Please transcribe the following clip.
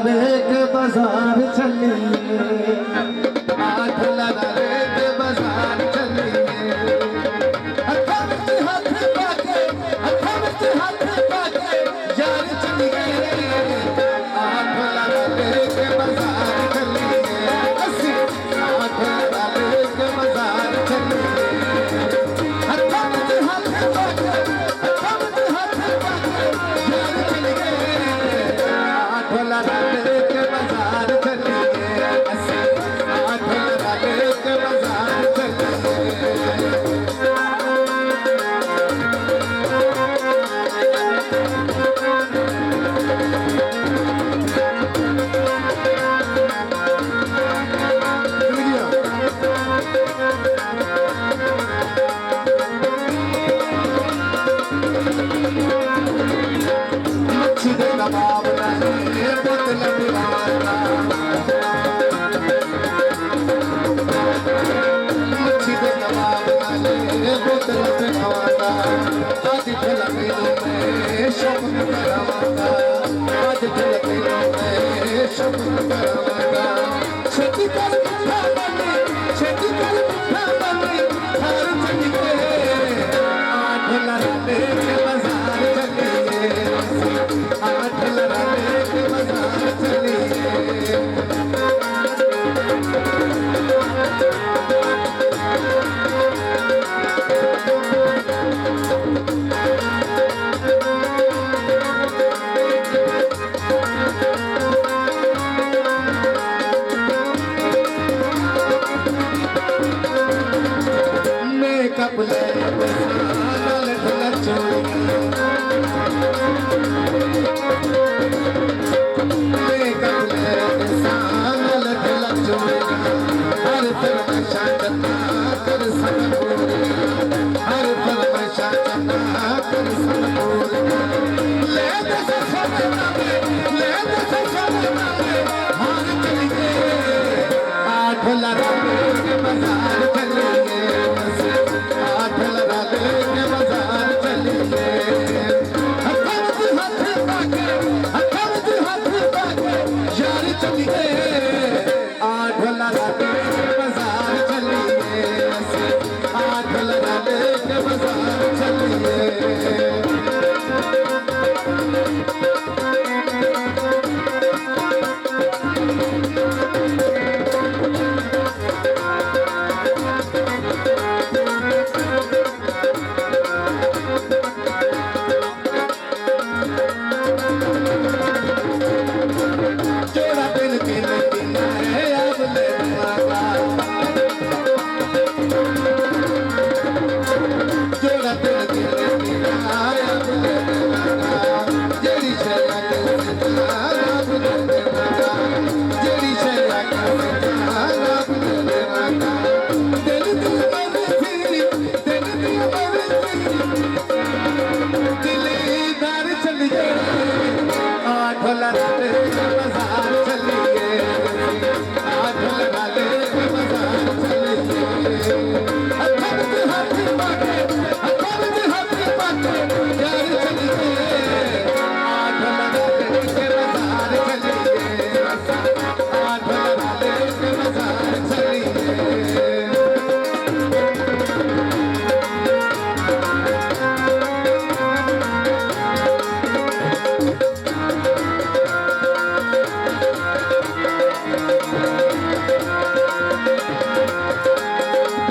लेके बाजार चलिए, हाथ लगा लेके बाजार चलिए, हथा में हाथ पाके, हथा में हाथ पाके यार चलिए, हाथ लगा लेके बाजार चलिए, हाथ लगा लेके बाजार चलिए, हथा में हाथ पाके, हथा में हाथ पाके यार चलिए, हाथ लगा लेके बाजार चलिए, हाथ लगा लेके बाजार चलिए। मच्छी दे कबाब लाए बोतल पिलाना, मच्छी दे कबाब लाए बोतल पिलाना, आज फिल्मों में शौक करावाना, आज फिल्मों में शौक करावाना, छुट्टी कर